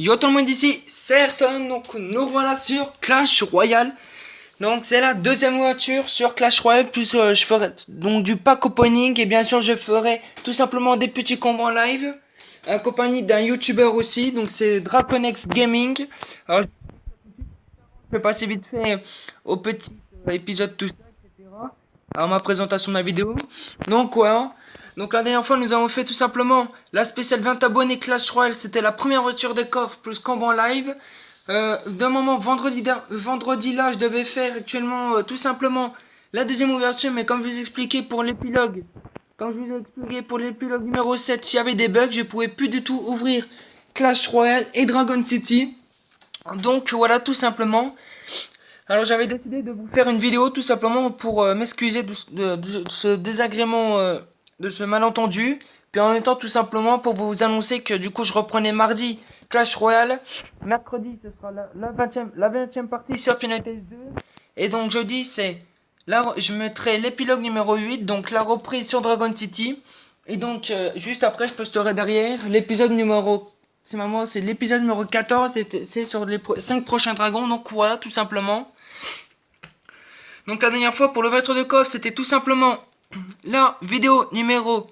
Yo tout le monde ici, c'est Erson, donc nous voilà sur Clash Royale. Donc c'est la deuxième voiture sur Clash Royale, plus je ferai donc du pack opening et bien sûr je ferai tout simplement des petits combos en live. Accompagné d'un YouTuber aussi, donc c'est Draconex Gaming. Alors je vais passer vite fait au petit épisode tout ça, etc. Alors ma présentation de ma vidéo. Donc voilà. Donc la dernière fois nous avons fait tout simplement la spéciale 20 abonnés Clash Royale. C'était la première voiture de coffre plus combo en live. D'un moment vendredi là je devais faire actuellement tout simplement la deuxième ouverture. Mais comme je vous expliquais pour l'épilogue. Comme je vous ai expliqué pour l'épilogue numéro 7, s'il y avait des bugs, je pouvais plus du tout ouvrir Clash Royale et Dragon City. Donc voilà tout simplement. Alors j'avais décidé de vous faire une vidéo tout simplement pour m'excuser de ce désagrément, de ce malentendu. Puis en même temps tout simplement pour vous annoncer que du coup je reprenais mardi Clash Royale. Mercredi ce sera la 20e partie sur Pianete 2. Et donc jeudi c'est là je mettrai l'épilogue numéro 8, donc la reprise sur Dragon City. Et donc juste après je posterai derrière l'épisode numéro... C'est l'épisode numéro 14, c'est sur les 5 prochains dragons, donc voilà tout simplement. Donc la dernière fois pour l'ouverture de coffre, c'était tout simplement la vidéo numéro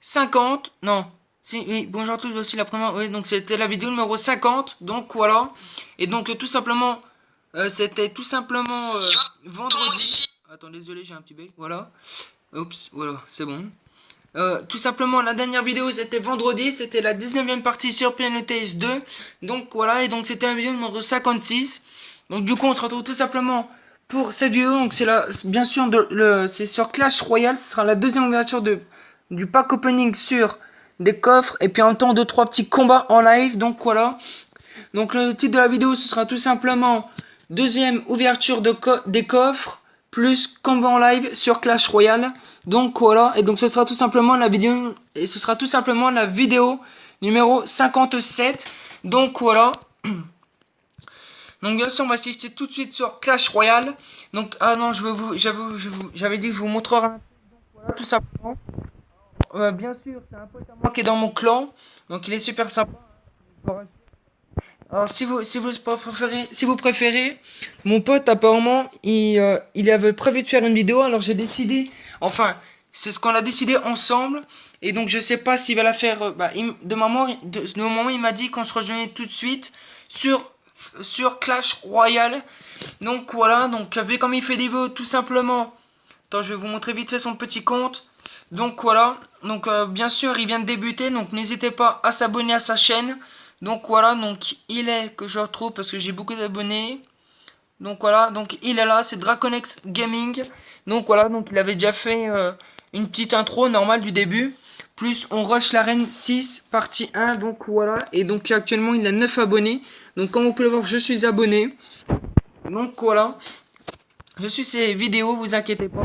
50. Non, si, oui, bonjour à tous aussi la première. Oui, donc c'était la vidéo numéro 50. Donc voilà. Et donc tout simplement, c'était tout simplement vendredi. Attends, désolé, j'ai un petit bec. Voilà. Oups, voilà, c'est bon. Tout simplement, la dernière vidéo c'était vendredi, c'était la 19e partie sur Pianete 2. Donc voilà, et donc c'était la vidéo numéro 56. Donc du coup, on se retrouve tout simplement pour cette vidéo. Donc c'est bien sûr, c'est sur Clash Royale. Ce sera la deuxième ouverture du pack opening sur des coffres. Et puis en même temps, 2-3 petits combats en live. Donc voilà. Donc le titre de la vidéo, ce sera tout simplement deuxième ouverture des coffres plus combat en live sur Clash Royale. Donc voilà, et donc ce sera tout simplement la vidéo, et ce sera tout simplement la vidéo numéro 57. Donc voilà. Donc bien sûr, on va assister tout de suite sur Clash Royale. Donc ah non, j'avais dit que je vous montrerai. Voilà, tout simplement. Bien sûr, c'est un pote à moi qui est dans mon clan, donc il est super sympa. Alors si vous préférez, mon pote apparemment il avait prévu de faire une vidéo, alors j'ai décidé, enfin c'est ce qu'on a décidé ensemble, et donc je sais pas s'il va la faire. De moment il m'a dit qu'on se rejoignait tout de suite sur Clash Royale. Donc voilà, donc vu comme il fait des vidéos tout simplement. Attends, je vais vous montrer vite fait son petit compte. Donc voilà, donc bien sûr il vient de débuter, donc n'hésitez pas à s'abonner à sa chaîne. Donc voilà, donc il est que je retrouve parce que j'ai beaucoup d'abonnés. Donc voilà, donc il est là, c'est Draconex Gaming. Donc voilà, donc il avait déjà fait une petite intro normale du début. Plus on rush l'arène 6 partie 1. Donc voilà, et donc actuellement il a 9 abonnés. Donc comme vous pouvez le voir, je suis abonné. Donc voilà, je suis ses vidéos, vous inquiétez pas.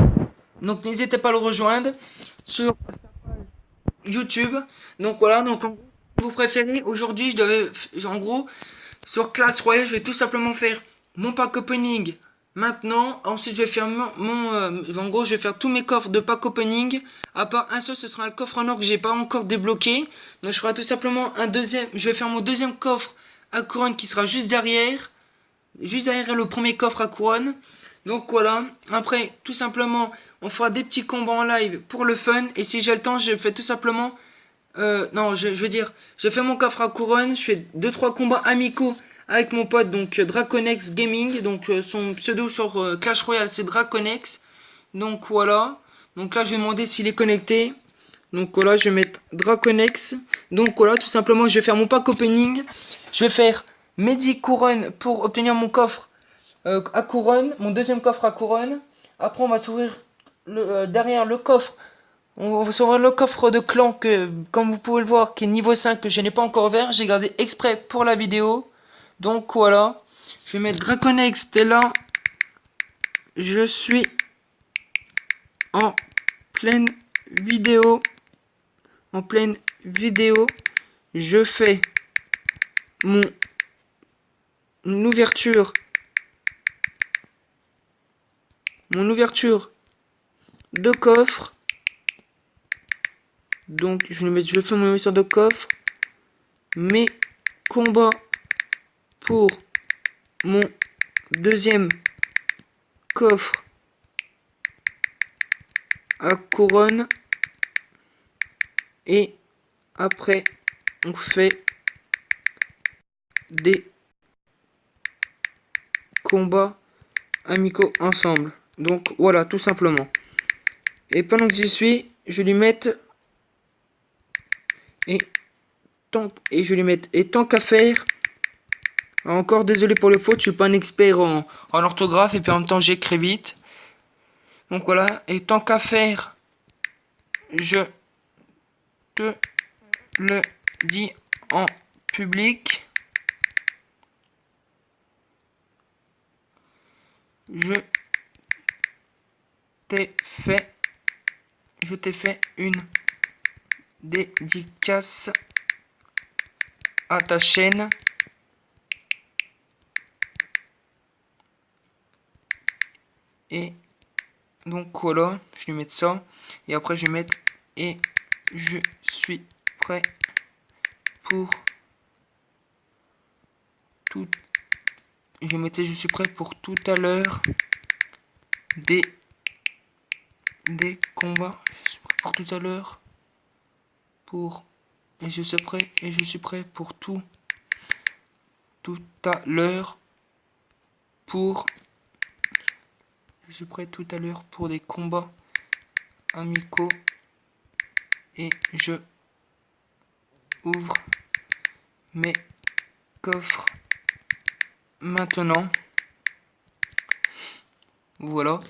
Donc n'hésitez pas à le rejoindre sur YouTube. Donc voilà, donc si vous préférez, aujourd'hui en gros, sur Clash Royale, je vais tout simplement faire mon pack opening maintenant. Ensuite, je vais faire en gros, je vais faire tous mes coffres de pack opening. À part un seul, ce sera le coffre en or que j'ai pas encore débloqué. Donc je ferai tout simplement un deuxième. Je vais faire mon deuxième coffre à couronne qui sera juste derrière le premier coffre à couronne. Donc voilà, après tout simplement on fera des petits combats en live pour le fun. Et si j'ai le temps, je fais tout simplement non, je veux dire, je fais mon coffre à couronne, je fais 2-3 combats amicaux avec mon pote, donc Draconex Gaming. Donc son pseudo sur Clash Royale c'est Draconex. Donc voilà, donc là je vais demander s'il est connecté. Donc voilà, je vais mettre Draconex. Donc voilà, tout simplement je vais faire mon pack opening. Je vais faire mes 10 couronnes pour obtenir mon coffre à couronne, mon deuxième coffre à couronne. Après on va s'ouvrir derrière le coffre. On va s'ouvrir le coffre de clan que, comme vous pouvez le voir, qui est niveau 5 que je n'ai pas encore ouvert. J'ai gardé exprès pour la vidéo. Donc voilà. Je vais mettre Draconex Stella. Je suis en pleine vidéo. En pleine vidéo. Je fais mon ouverture. Mon ouverture de coffre. Donc je fais mon ouverture de coffre. Mes combats pour mon deuxième coffre à couronne. Et après, on fait des combats amicaux ensemble. Donc voilà, tout simplement. Et pendant que j'y suis, je vais lui mettre et tant qu'à faire. Encore désolé pour les fautes, je suis pas un expert en orthographe et puis en même temps j'écris vite. Donc voilà, et tant qu'à faire, je te le dis en public. Je t'ai fait une dédicace à ta chaîne. Et donc voilà, je vais mettre ça. Et après je vais mettre et je suis prêt pour tout. Je mettais je suis prêt pour tout à l'heure. Des combats. Je suis prêt pour tout à l'heure. Pour et je suis prêt pour tout à l'heure. Pour je suis prêt tout à l'heure pour des combats amicaux. Et je ouvre mes coffres maintenant. Voilà.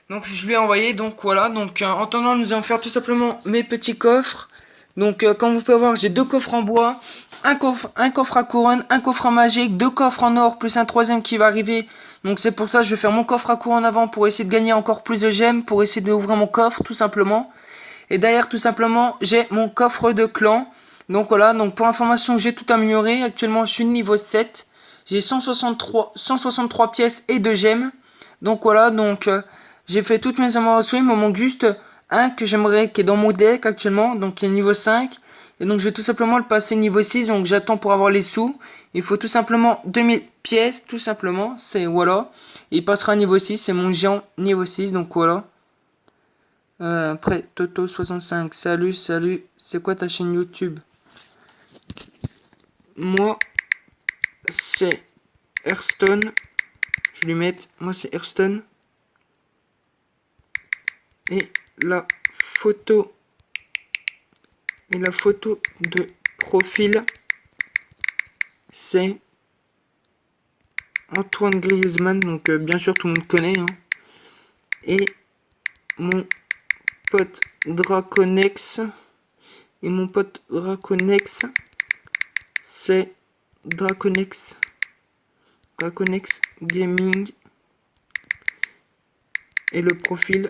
Donc je lui ai envoyé. Donc voilà. Donc en attendant, nous allons faire tout simplement mes petits coffres. Donc comme vous pouvez voir, j'ai deux coffres en bois, un coffre à couronne, un coffre en magique, deux coffres en or, plus un troisième qui va arriver. Donc c'est pour ça que je vais faire mon coffre à couronne avant pour essayer de gagner encore plus de gemmes, pour essayer d'ouvrir mon coffre tout simplement. Et derrière tout simplement, j'ai mon coffre de clan. Donc voilà, donc pour information, j'ai tout amélioré. Actuellement, je suis niveau 7. J'ai 163 pièces et 2 gemmes. Donc voilà, donc j'ai fait toutes mes améliorations. Il me manque juste un que j'aimerais, qui est dans mon deck actuellement, donc qui est niveau 5. Et donc je vais tout simplement le passer niveau 6, donc j'attends pour avoir les sous. Il faut tout simplement 2000 pièces, tout simplement, c'est voilà. Il passera niveau 6, c'est mon géant niveau 6, donc voilà. Après, Toto65, salut, c'est quoi ta chaîne YouTube? Moi, c'est Hearthstone. Je vais lui mettre, moi c'est Hearthstone. Et la photo de profil, c'est Antoine Griezmann, donc bien sûr tout le monde connaît, hein. Et mon pote Draconex, c'est Draconex Gaming. Et le profil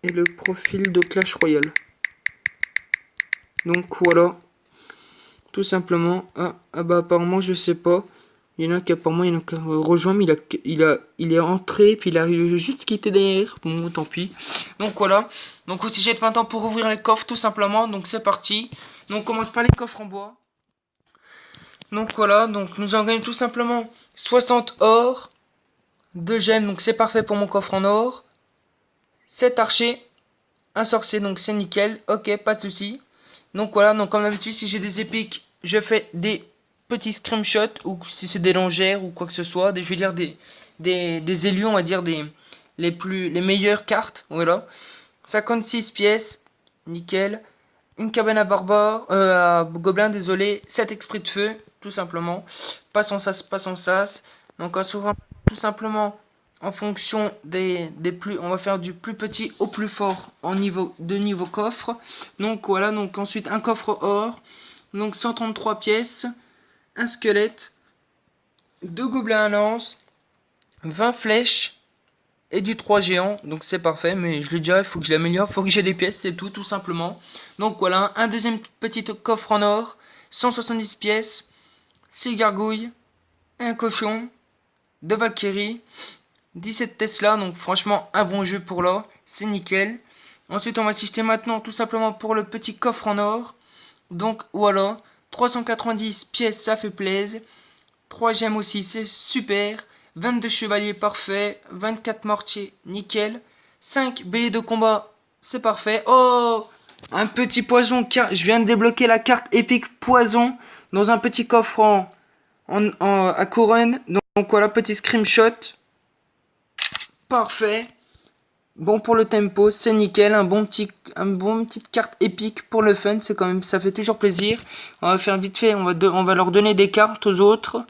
de Clash Royale. Donc voilà, tout simplement. Ah bah apparemment je sais pas. Il y en a qui apparemment il y en a qui rejoint, mais il est entré puis il a juste quitté derrière. Bon tant pis. Donc voilà. Donc aussi j'ai maintenant pour ouvrir les coffres tout simplement. Donc c'est parti. Donc on commence par les coffres en bois. Donc voilà. Donc nous allons gagner tout simplement 60 or, 2 gemmes. Donc c'est parfait pour mon coffre en or. 7 archers, un sorcier, donc c'est nickel. Ok, pas de souci. Donc voilà, donc comme d'habitude, si j'ai des épiques, je fais des petits screenshots, ou si c'est des longères ou quoi que ce soit, je vais dire des élus, on va dire les meilleures cartes. Voilà. 56 pièces, nickel. Une cabane à barbare, à gobelin, désolé. 7 esprits de feu, tout simplement. Pas son sas. Donc on s'ouvre tout simplement en fonction des plus, on va faire du plus petit au plus fort en niveau coffre. Donc voilà, donc ensuite un coffre or, donc 133 pièces, un squelette, 2 gobelins à lance, 20 flèches et du 3 géant. Donc c'est parfait, mais je l'ai déjà, il faut que je l'améliore, il faut que j'ai des pièces, c'est tout simplement. Donc voilà, un deuxième petit coffre en or, 170 pièces, 6 gargouilles, un cochon, 2 Valkyries, 17 Tesla, donc franchement un bon jeu pour là, c'est nickel. Ensuite on va s'acheter maintenant tout simplement pour le petit coffre en or. Donc voilà, 390 pièces, ça fait plaisir. Troisième aussi, c'est super. 22 chevaliers, parfait. 24 mortiers, nickel. 5 béliers de combat, c'est parfait. Oh, un petit poison. Je viens de débloquer la carte épique poison dans un petit coffre à couronne. Donc voilà, petit screenshot. Parfait. Bon pour le tempo, c'est nickel. Un bon petite carte épique pour le fun, c'est quand même, ça fait toujours plaisir. On va faire vite fait, on va leur donner des cartes aux autres.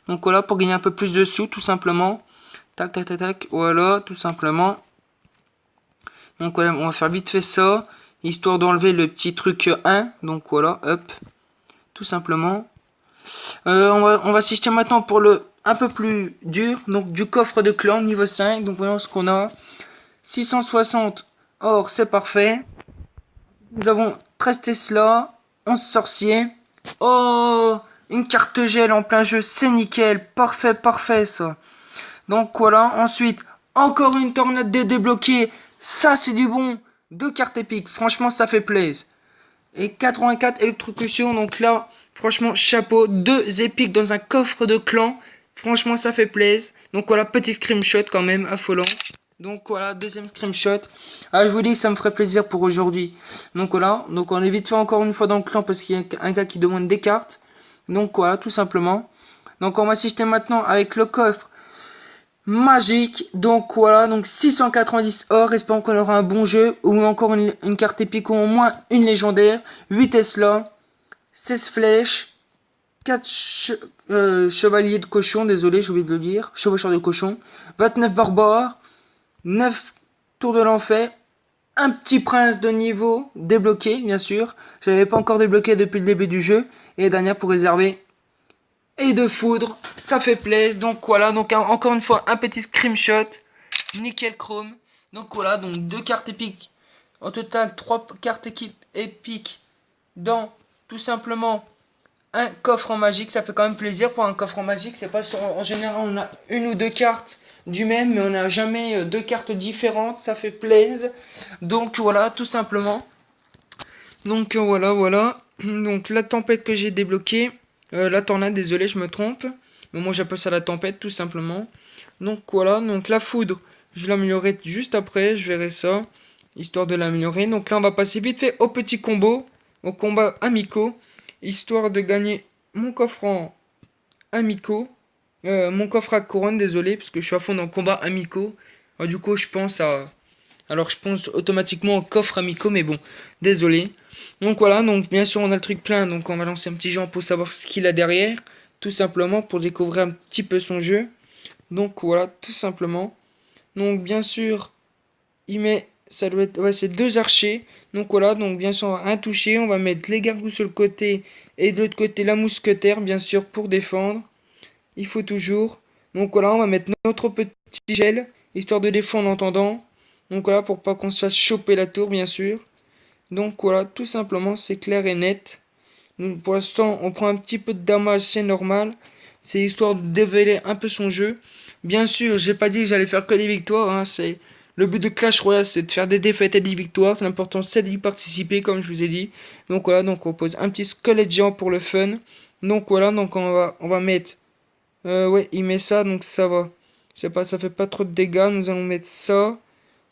Donc voilà, pour gagner un peu plus de sous, tout simplement. Tac, tac, tac, tac. Voilà, tout simplement. Donc voilà, on va faire vite fait ça, histoire d'enlever le petit truc 1. Donc voilà, hop, tout simplement. On va s'acheter maintenant pour le un peu plus dur, donc du coffre de clan niveau 5. Donc voyons ce qu'on a. 660 or, c'est parfait. Nous avons 13 Tesla, 11 sorciers. Oh, une carte gel en plein jeu, c'est nickel. Parfait, parfait ça. Donc voilà, ensuite, encore une tornade de débloquée. Ça, c'est du bon. 2 cartes épiques, franchement, ça fait plaisir. Et 84 électrocution, donc là, franchement, chapeau. 2 épiques dans un coffre de clan. Franchement, ça fait plaisir. Donc voilà, petit screenshot quand même, affolant. Donc voilà, deuxième screenshot. Ah, je vous dis que ça me ferait plaisir pour aujourd'hui. Donc voilà, donc on est vite fait encore une fois dans le clan parce qu'il y a un gars qui demande des cartes. Donc voilà, tout simplement. Donc on va s'acheter maintenant avec le coffre magique. Donc voilà, donc 690 or, espérons qu'on aura un bon jeu ou encore une carte épique ou au moins une légendaire. 8 Tesla, 16 flèches, 4 chevaliers de cochon, désolé j'ai oublié de le dire, chevaucheurs de cochon, 29 barbares, 9 tours de l'enfer, un petit prince de niveau débloqué bien sûr, je l'avais pas encore débloqué depuis le début du jeu, et dernière pour réserver. Et de foudre, ça fait plaisir. Donc voilà, donc encore une fois un petit screenshot, nickel chrome. Donc voilà, donc 2 cartes épiques. En total 3 cartes épiques dans tout simplement un coffre en magique. Ça fait quand même plaisir pour un coffre en magique. C'est pas en général on a une ou deux cartes du même, mais on n'a jamais 2 cartes différentes. Ça fait plaisir. Donc voilà, tout simplement. Donc voilà. Donc la tempête que j'ai débloquée. La tornade, désolé, je me trompe. Mais moi j'appelle ça la tempête tout simplement. Donc voilà, donc la foudre, je l'améliorerai juste après, je verrai ça. Histoire de l'améliorer. Donc là on va passer vite fait au petit combo. Au combat amicaux. Histoire de gagner mon coffre en amicaux. Mon coffre à couronne, désolé, parce que je suis à fond dans le combat amicaux. Alors, du coup je pense à... Alors je pense automatiquement au coffre amicaux, mais bon, désolé. Donc voilà, donc bien sûr on a le truc plein, donc on va lancer un petit jeu pour savoir ce qu'il a derrière. Tout simplement pour découvrir un petit peu son jeu. Donc voilà, tout simplement. Donc bien sûr, il met, ça doit être, ouais c'est 2 archers. Donc voilà, donc bien sûr un touché, on va mettre les gargouilles sur le côté et de l'autre côté la mousquetaire, bien sûr pour défendre. Il faut toujours. Donc voilà, on va mettre notre petit gel, histoire de défendre en entendant. Donc voilà, pour pas qu'on se fasse choper la tour, bien sûr. Donc voilà, tout simplement, c'est clair et net. Donc, pour l'instant, on prend un petit peu de damage, c'est normal. C'est histoire de dévoiler un peu son jeu. Bien sûr, j'ai pas dit que j'allais faire que des victoires. Hein, c'est le but de Clash Royale, c'est de faire des défaites et des victoires. C'est l'important, c'est d'y participer, comme je vous ai dit. Donc voilà, donc on pose un petit squelette géant pour le fun. Donc voilà, donc on va mettre. Ouais, il met ça, donc ça va. C'est pas, ça fait pas trop de dégâts. Nous allons mettre ça.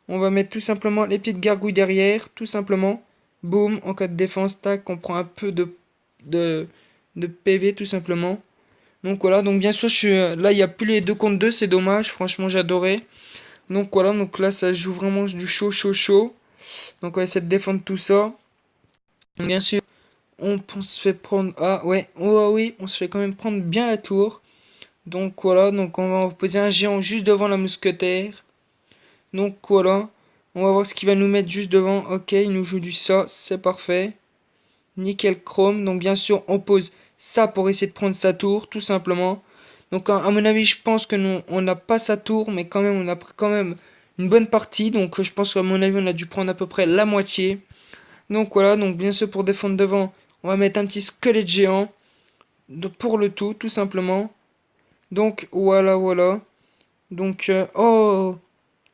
On va mettre tout simplement les petites gargouilles derrière, tout simplement. Boum, en cas de défense, tac, on prend un peu de, de PV tout simplement. Donc voilà, donc bien sûr, là, il n'y a plus les 2 contre 2, c'est dommage, franchement, j'adorais. Donc voilà, donc là, ça joue vraiment du chaud. Donc on va essayer de défendre tout ça. Bien sûr, on se fait prendre... Ah ouais, oh oui, on se fait quand même prendre bien la tour. Donc voilà, donc on va poser un géant juste devant la mousquetaire. Donc voilà, on va voir ce qu'il va nous mettre juste devant. Ok, il nous joue du ça, c'est parfait. Nickel chrome, donc bien sûr on pose ça pour essayer de prendre sa tour, tout simplement. Donc à mon avis je pense que nous on n'a pas sa tour, mais quand même on a pris quand même une bonne partie. Donc je pense qu'à mon avis on a dû prendre à peu près la moitié. Donc voilà, donc bien sûr pour défendre devant, on va mettre un petit squelette géant pour le tout simplement. Donc voilà. Donc oh,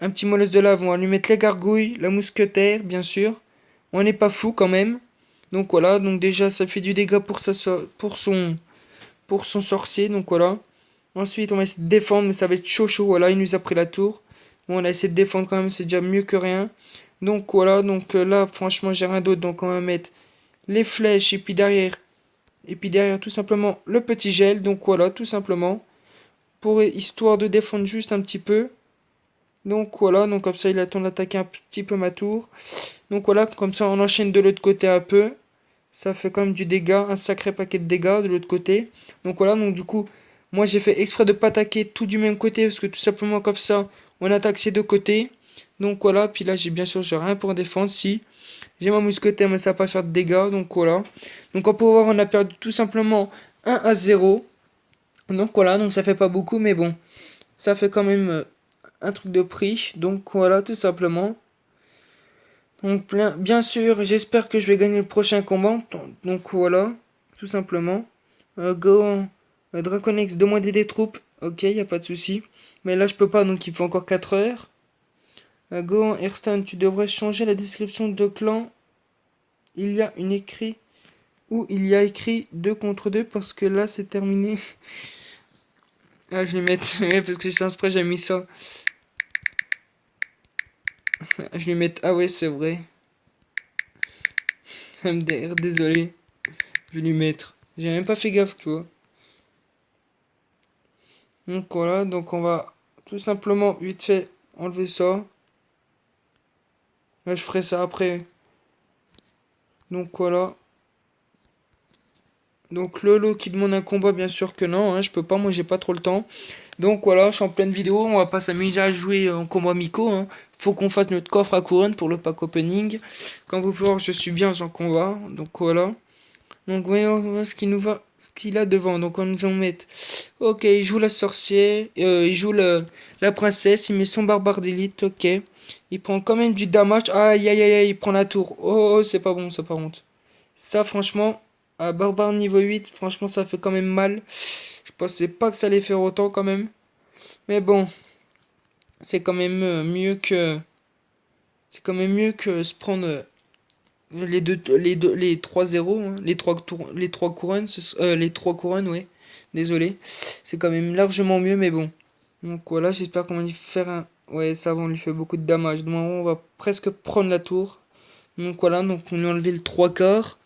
un petit molosse de lave, on va lui mettre les gargouilles, la mousquetaire, bien sûr. On n'est pas fou quand même. Donc voilà, donc déjà ça fait du dégât pour pour son sorcier, donc voilà. Ensuite, on va essayer de défendre, mais ça va être chaud, chaud. Voilà, il nous a pris la tour. Bon, on a essayé de défendre quand même, c'est déjà mieux que rien. Donc voilà, donc là, franchement, j'ai rien d'autre. Donc on va mettre les flèches, et puis derrière, tout simplement, le petit gel. Donc voilà, tout simplement, pour histoire de défendre juste un petit peu. Donc voilà, donc comme ça, il attend d'attaquer un petit peu ma tour. Donc voilà, comme ça, on enchaîne de l'autre côté un peu. Ça fait quand même du dégât, un sacré paquet de dégâts de l'autre côté. Donc voilà, donc du coup, moi j'ai fait exprès de pas attaquer tout du même côté parce que tout simplement comme ça, on attaque ces deux côtés. Donc voilà, puis là j'ai bien sûr j'ai rien pour défendre. Si j'ai ma mousquetaire, mais ça va pas faire de dégâts. Donc voilà. Donc on peut voir, on a perdu tout simplement 1-0. Donc voilà, donc ça fait pas beaucoup, mais bon, ça fait quand même un truc de prix. Donc voilà, tout simplement. Donc bien sûr, j'espère que je vais gagner le prochain combat. Donc voilà, tout simplement. Go, Draconex, demander des troupes. Ok, y a pas de souci. Mais là je peux pas, donc il faut encore 4 heures. Go, Hearthstone, tu devrais changer la description de clan. Il y a une écrit où il y a écrit 2 contre 2 parce que là c'est terminé. Ah, je vais mettre, ouais, parce que c'est exprès, j'ai mis ça. Je vais mettre, ah ouais, c'est vrai. MDR, désolé. Je vais lui mettre. J'ai même pas fait gaffe, tu vois. Donc voilà, donc on va tout simplement vite fait enlever ça. Là je ferai ça après. Donc voilà. Donc Lolo qui demande un combat, bien sûr que non, hein, je peux pas, moi j'ai pas trop le temps. Donc voilà, je suis en pleine vidéo, on va pas s'amuser à jouer en combat Miko. Hein. Faut qu'on fasse notre coffre à couronne pour le pack opening. Comme vous pouvez voir, je suis bien en combat. Donc voilà. Donc voyons voir ce qu'il nous va, ce qu'il a devant. Donc on nous en met. Ok, il joue la sorcière, il joue la princesse, il met son barbare d'élite, ok. Il prend quand même du damage. Aïe aïe aïe, aïe, il prend la tour. Oh, oh, c'est pas bon, ça par contre. Ça franchement, à barbare niveau 8, franchement ça fait quand même mal. Je pensais pas que ça allait faire autant quand même. Mais bon, c'est quand même mieux que... C'est quand même mieux que se prendre les 3-0, hein, les 3 couronnes, les 3 couronnes, ouais. Désolé. C'est quand même largement mieux, mais bon. Donc voilà, j'espère qu'on va lui faire un... Ouais, ça va, on lui fait beaucoup de damage. Donc on va presque prendre la tour. Donc voilà, donc on lui a enlevé le 3 quarts.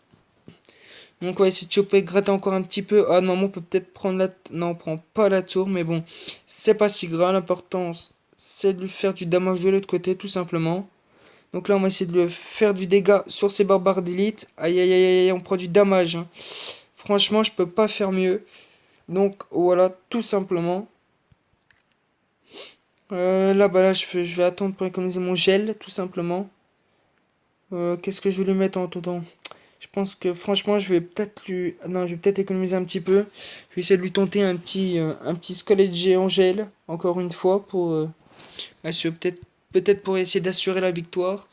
Donc on va essayer de choper, gratter encore un petit peu. Ah, normalement on peut peut-être prendre la... Non, on prend pas la tour, mais bon. C'est pas si grave, l'importance c'est de lui faire du damage de l'autre côté, tout simplement. Donc là on va essayer de lui faire du dégât sur ses barbares d'élite. Aïe aïe aïe aïe, on prend du damage. Hein. Franchement, je peux pas faire mieux. Donc voilà, tout simplement. Là, bah là, je vais attendre pour économiser mon gel, tout simplement. Qu'est-ce que je vais lui mettre en tout temps? Je pense que franchement, je vais peut-être lui... Non, je vais peut-être économiser un petit peu. Je vais essayer de lui tenter un petit squelette géant gel, encore une fois, pour assurer peut-être pour essayer d'assurer la victoire.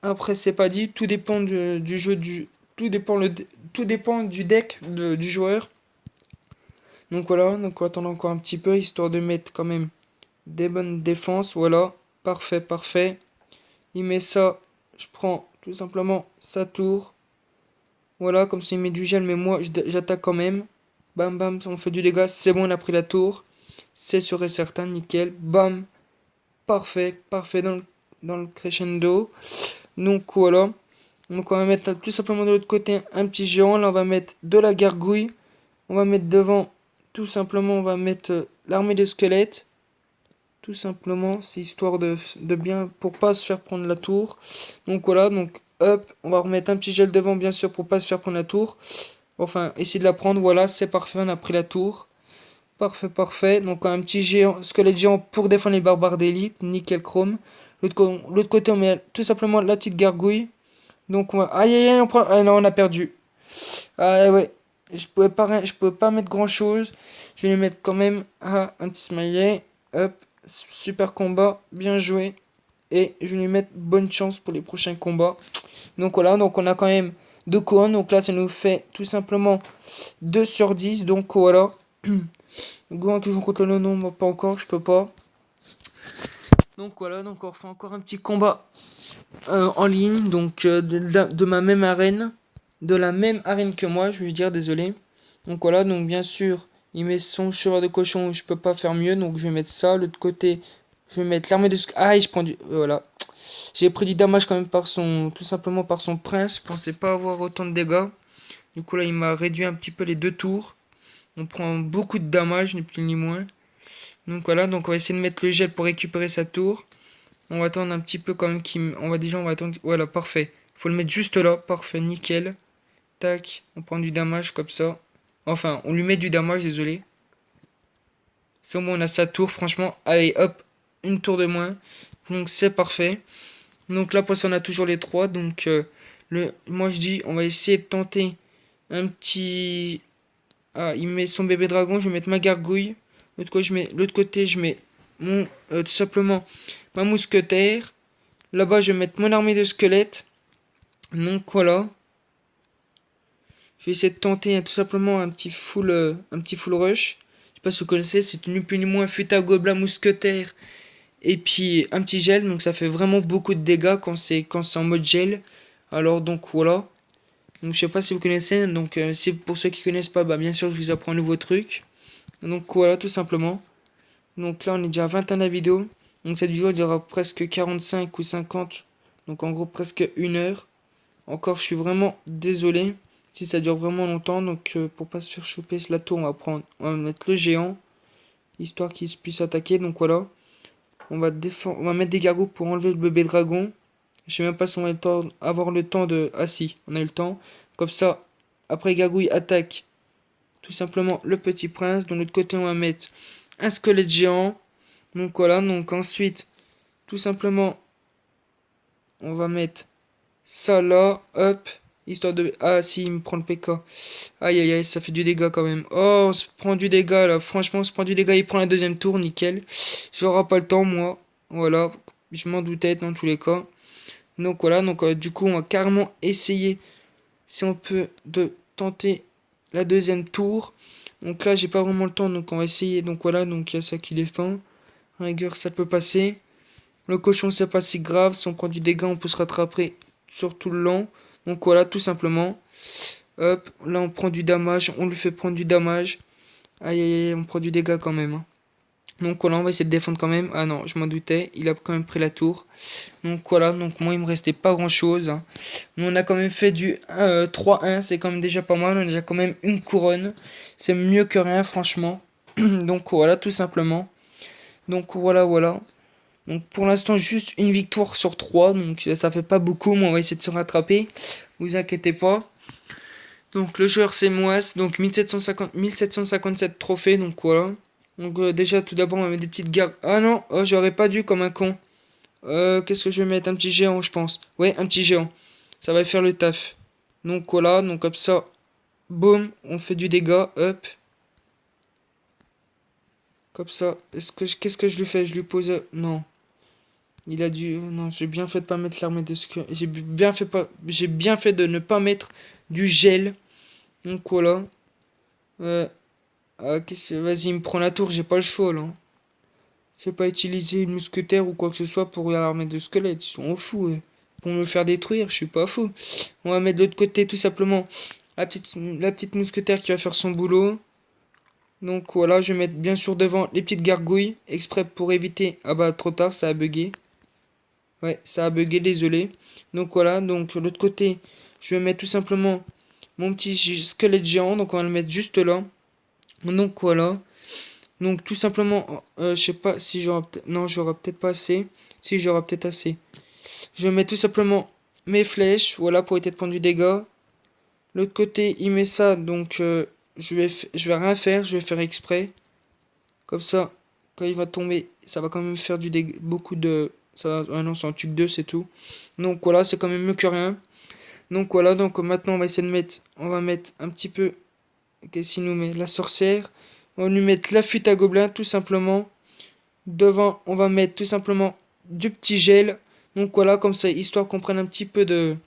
Après, c'est pas dit, tout dépend du jeu tout dépend du deck du joueur. Donc voilà, donc on va attendre encore un petit peu, histoire de mettre quand même des bonnes défenses. Voilà, parfait, parfait. Il met ça, je prends tout simplement sa tour. Voilà, comme ça il met du gel, mais moi j'attaque quand même. Bam bam, on fait du dégât, c'est bon, on a pris la tour. C'est sûr et certain, nickel. Bam, parfait, parfait dans le crescendo. Donc voilà. Donc on va mettre tout simplement de l'autre côté un petit géant. Là on va mettre de la gargouille. On va mettre devant, tout simplement, on va mettre l'armée de squelettes. Tout simplement, c'est histoire de bien, pour pas se faire prendre la tour. Donc voilà, donc hop, on va remettre un petit gel devant bien sûr pour pas se faire prendre la tour. Enfin, essayer de la prendre, voilà, c'est parfait, on a pris la tour. Parfait, parfait. Donc un petit géant, squelette géant pour défendre les barbares d'élite, nickel chrome. L'autre côté, on met tout simplement la petite gargouille. Donc on va... Aïe aïe aïe, on prend... Ah non, on a perdu. Ah ouais, je pouvais pas mettre grand chose. Je vais lui mettre quand même un petit smiley. Hop, super combat, bien joué. Et je vais lui mettre bonne chance pour les prochains combats. Donc voilà, donc on a quand même 2 couronnes. Donc là, ça nous fait tout simplement 2 sur 10. Donc voilà. Gohan toujours contre le non, moi pas encore, je peux pas. Donc voilà, donc on refait encore un petit combat en ligne. Donc de ma même arène. De la même arène que moi, je veux dire, désolé. Donc voilà, donc bien sûr, il met son cheval de cochon, je peux pas faire mieux, donc je vais mettre ça. L'autre côté, je vais mettre l'armée de... Ah, et je prends du... Voilà. J'ai pris du damage quand même par son... Tout simplement par son prince. Je pensais pas avoir autant de dégâts. Du coup là, il m'a réduit un petit peu les deux tours. On prend beaucoup de damage, ni plus ni moins. Donc voilà, donc on va essayer de mettre le gel pour récupérer sa tour. On va attendre un petit peu quand même qu'il... On va attendre... Voilà, parfait. Faut le mettre juste là, parfait, nickel. Tac, on prend du damage comme ça. Enfin, on lui met du damage, désolé. C'est bon, on a sa tour, franchement. Allez, hop, une tour de moins. Donc c'est parfait. Donc là, pour ça, on a toujours les trois. Donc moi je dis, on va essayer de tenter un petit... Ah, il met son bébé dragon, je vais mettre ma gargouille. L'autre côté, je mets mon, tout simplement ma mousquetaire. Là-bas, je vais mettre mon armée de squelettes. Donc voilà. Je vais essayer de tenter tout simplement un petit full rush. Je sais pas si vous connaissez, c'est ni plus ni moins fut à gobelin mousquetaire et puis un petit gel. Donc ça fait vraiment beaucoup de dégâts quand c'est en mode gel. Alors donc voilà. Donc je sais pas si vous connaissez. Donc si pour ceux qui connaissent pas, bah bien sûr je vous apprends un nouveau truc. Donc voilà tout simplement. Donc là on est déjà à 21 la vidéo. Donc cette vidéo durera presque 45 ou 50. Donc en gros presque une heure. Encore je suis vraiment désolé si ça dure vraiment longtemps. Donc pour pas se faire choper la tour on va mettre le géant. Histoire qu'il puisse attaquer. Donc voilà. On va mettre des gargots pour enlever le bébé dragon. Je sais même pas si on va avoir le temps de... Ah si, on a eu le temps. Comme ça, après gargouille attaque tout simplement le petit prince. De l'autre côté, on va mettre un squelette géant. Donc voilà, donc ensuite, tout simplement, on va mettre ça là, hop. Histoire de... Ah si, il me prend le PK. Aïe aïe aïe, ça fait du dégât quand même. Oh, on se prend du dégât là. Franchement, on se prend du dégât. Il prend la deuxième tour, nickel. J'aurai pas le temps, moi. Voilà, je m'en doutais dans tous les cas. Donc voilà, donc du coup, on va carrément essayer si on peut de tenter la deuxième tour. Donc là, j'ai pas vraiment le temps, donc on va essayer. Donc voilà, donc il y a ça qui défend. Rigueur, ça peut passer. Le cochon, c'est pas si grave. Si on prend du dégât, on peut se rattraper sur tout le long. Donc voilà, tout simplement. Hop, là on prend du damage, on lui fait prendre du damage. Aïe aïe aïe, on prend du dégât quand même, hein. Donc voilà, on va essayer de défendre quand même. Ah non, je m'en doutais, il a quand même pris la tour. Donc voilà, donc moi il me restait pas grand chose, hein. Mais on a quand même fait du 3-1, c'est quand même déjà pas mal. On a déjà quand même une couronne. C'est mieux que rien, franchement. Donc voilà, tout simplement. Donc voilà, voilà. Donc pour l'instant, juste une victoire sur 3. Donc ça fait pas beaucoup, mais on va essayer de se rattraper. Vous inquiétez pas. Donc le joueur c'est Moas, donc 1757 trophées, donc voilà. Donc déjà tout d'abord on va mettre des petites gardes. Ah non, oh, j'aurais pas dû comme un con. Qu'est-ce que je vais mettre? Un petit géant je pense. Ouais, un petit géant. Ça va faire le taf. Donc voilà, donc comme ça, boum, on fait du dégât, hop. Comme ça, qu'est-ce que je lui fais? Je lui pose... Non. Il a dû... Non, j'ai bien fait de pas mettre l'armée de squelette. J'ai bien fait de ne pas mettre du gel. Donc voilà. Euh, Ah, vas-y, il me prend la tour, j'ai pas le choix là. J'ai pas utilisé une mousquetaire ou quoi que ce soit pour l'armée de squelettes, ils sont fous, eux. Pour me faire détruire, je suis pas fou. On va mettre de l'autre côté tout simplement la petite mousquetaire qui va faire son boulot. Donc voilà, je vais mettre bien sûr devant les petites gargouilles, exprès pour éviter... Ah bah trop tard, ça a bugué. Ouais, ça a bugué, désolé. Donc voilà, donc de l'autre côté, je vais mettre tout simplement mon petit squelette géant, donc on va le mettre juste là. Donc voilà. Donc tout simplement, je sais pas si j'aurai peut-être... Non, j'aurai peut-être pas assez. Si, j'aurai peut-être assez. Je mets tout simplement mes flèches, voilà, pour éviter de prendre du dégât. L'autre côté, il met ça, donc je vais rien faire, je vais faire exprès. Comme ça, quand il va tomber, ça va quand même faire du dégât, beaucoup de... Ça va... Ah non, c'est un tube 2, c'est tout. Donc voilà, c'est quand même mieux que rien. Donc voilà, donc maintenant on va essayer de mettre... On va mettre un petit peu... Qu'est-ce qu'il nous met? La sorcière. On va lui mettre la fuite à gobelins, tout simplement. Devant, on va mettre tout simplement du petit gel. Donc voilà, comme ça, histoire qu'on prenne un petit peu de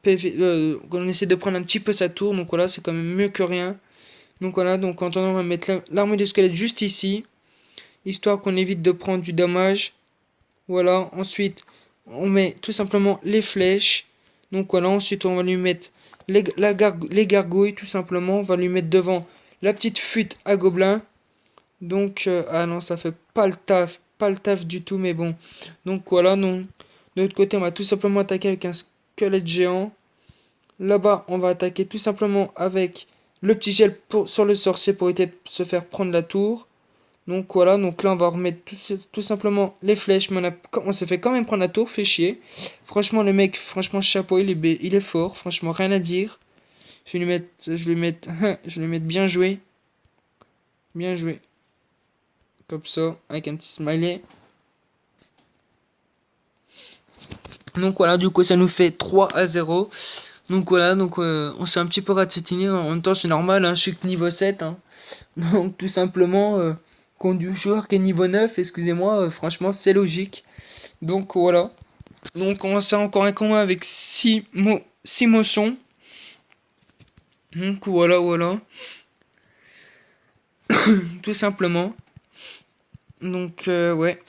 PV. On essaie de prendre un petit peu sa tour. Donc voilà, c'est quand même mieux que rien. Donc voilà, donc en attendant, on va mettre l'armée de squelette juste ici. Histoire qu'on évite de prendre du dommage. Voilà, ensuite, on met tout simplement les flèches. Donc voilà, ensuite, on va lui mettre les gargouilles, tout simplement. On va lui mettre devant la petite fuite à gobelins. Donc, ah non, ça fait pas le taf du tout, mais bon. Donc voilà, non. De l'autre côté, on va tout simplement attaquer avec un squelette géant. Là-bas, on va attaquer tout simplement avec le petit gel sur le sorcier pour éviter de se faire prendre la tour. Donc voilà, donc là on va remettre tout simplement les flèches, mais on s'est fait quand même prendre la tour, fait chier. Franchement le mec, franchement chapeau, il est fort, franchement rien à dire. Je vais lui mettre bien joué, comme ça, avec un petit smiley. Donc voilà, du coup ça nous fait 3-0. Donc voilà, donc on s'est un petit peu ratatiner, en même temps c'est normal, hein, je suis que niveau 7, hein. Donc tout simplement, contre du joueur qui est niveau 9, excusez-moi, franchement c'est logique. Donc voilà. Donc on va faire encore un combat avec 6 motions. Donc voilà. Tout simplement. Donc ouais.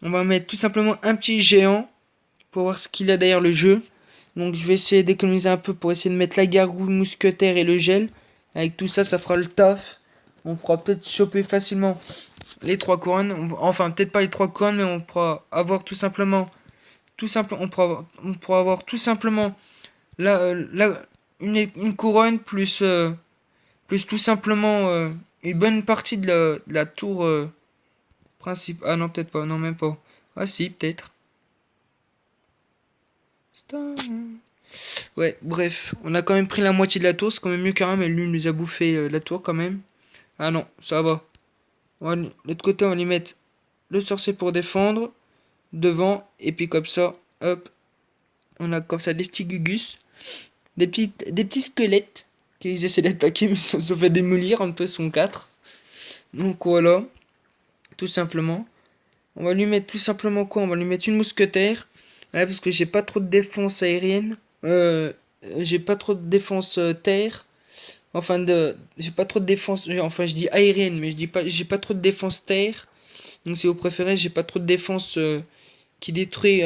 On va mettre tout simplement un petit géant pour voir ce qu'il a derrière le jeu. Donc je vais essayer d'économiser un peu pour essayer de mettre la gargouille mousquetaire et le gel. Avec tout ça, ça fera le taf. On pourra peut-être choper facilement les 3 couronnes. Enfin, peut-être pas les 3 couronnes, mais on pourra avoir tout simplement... on pourra avoir tout simplement une couronne plus tout simplement une bonne partie de la tour principale. Ah non, peut-être pas, non, même pas. Ah si, peut-être. Ouais, bref, on a quand même pris la moitié de la tour, c'est quand même mieux qu'un, mais lui nous a bouffé la tour quand même. Ah non, ça va. L'autre côté, on va lui mettre le sorcier pour défendre, devant, et puis comme ça, hop, on a comme ça des petits gugus, des petits squelettes qui essaient d'attaquer, mais ça se fait démolir en peu son 4. Donc voilà, tout simplement. On va lui mettre tout simplement quoi? On va lui mettre une mousquetaire. Ouais, parce que j'ai pas trop de défense aérienne. J'ai pas trop de défense terre. J'ai pas trop de défense. Enfin, je dis aérienne, mais je dis pas. J'ai pas trop de défense terre. Donc, si vous préférez, j'ai pas trop de défense qui détruit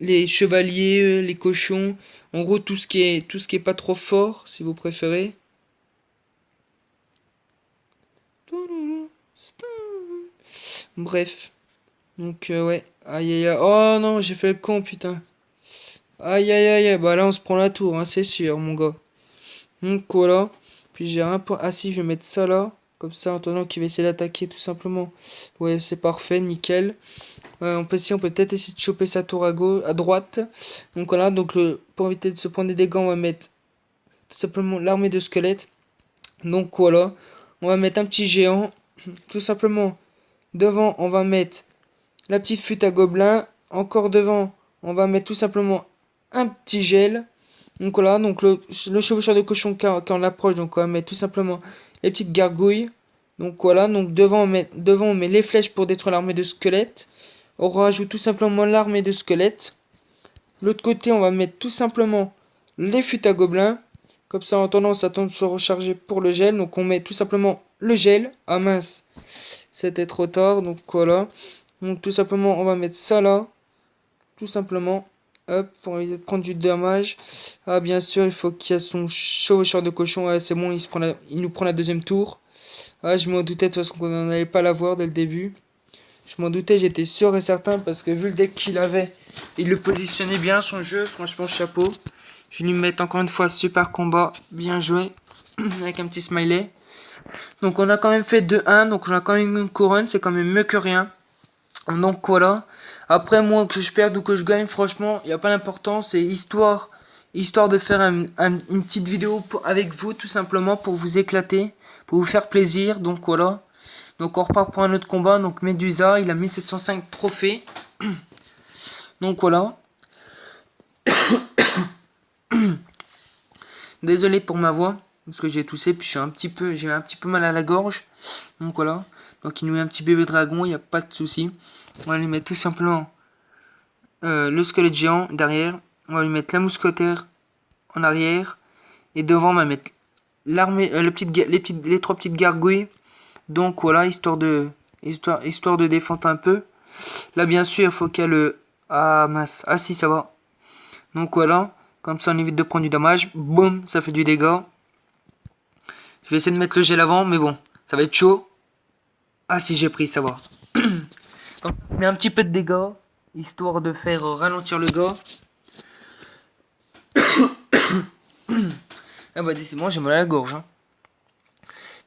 les chevaliers, les cochons. En gros, tout ce qui est pas trop fort, si vous préférez. Bref. Donc, ouais. Aïe aïe aïe. Oh non, j'ai fait le con, putain. Aïe aïe aïe, bah là on se prend la tour, hein, c'est sûr, mon gars. Donc voilà. Puis j'ai un point. Ah si, je vais mettre ça là. Comme ça, en attendant qu'il va essayer d'attaquer tout simplement. Ouais, c'est parfait, nickel. On peut peut-être essayer de choper sa tour à droite. Donc voilà, donc pour éviter de se prendre des dégâts, on va mettre tout simplement l'armée de squelettes. Donc voilà. On va mettre un petit géant. Tout simplement. Devant, on va mettre la petite flûte à gobelins. Encore devant, on va mettre tout simplement un petit gel. Donc voilà, donc le chevaucheur de cochon quand on approche, donc on va mettre tout simplement les petites gargouilles. Donc voilà, donc devant on met les flèches pour détruire l'armée de squelettes. On rajoute tout simplement l'armée de squelettes. L'autre côté, on va mettre tout simplement les fûts à gobelins. Comme ça, en attendant, ça tente de se recharger pour le gel. Donc on met tout simplement le gel. Ah mince, c'était trop tard, donc voilà. Donc tout simplement, on va mettre ça là. Tout simplement. Hop, pour éviter de prendre du dommage. Ah, bien sûr, il faut qu'il y ait son chevaucheur de cochon. Ouais, c'est bon, il nous prend la deuxième tour. Ah, je m'en doutais de toute façon qu'on n'allait pas l'avoir dès le début. Je m'en doutais, j'étais sûr et certain parce que vu le deck qu'il avait, il le positionnait bien son jeu. Franchement, chapeau. Je vais lui mettre encore une fois super combat. Bien joué. Avec un petit smiley. Donc, on a quand même fait 2-1. Donc, on a quand même une couronne. C'est quand même mieux que rien. Donc voilà. Après moi que je perde ou que je gagne, franchement, il n'y a pas d'importance. C'est histoire de faire une petite vidéo avec vous tout simplement pour vous éclater, pour vous faire plaisir. Donc voilà. Donc on repart pour un autre combat. Donc Medusa, il a 1705 trophées. Donc voilà. Désolé pour ma voix parce que j'ai toussé puis j'ai un petit peu mal à la gorge. Donc voilà. Donc il nous met un petit bébé dragon, il n'y a pas de souci. On va lui mettre tout simplement le squelette géant derrière. On va lui mettre la mousquetaire en arrière. Et devant, on va mettre l'armée, les 3 petites gargouilles. Donc voilà, histoire de défendre un peu. Là, bien sûr, il faut qu'il y ait le... Ah mince, ah si, ça va. Donc voilà. Comme ça on évite de prendre du dommage. Boum, ça fait du dégât. Je vais essayer de mettre le gel avant, mais bon, ça va être chaud. Ah si j'ai pris, ça va. Donc, je mets un petit peu de dégâts, histoire de faire ralentir le gars. Ah bah décidément j'ai mal à la gorge. Hein.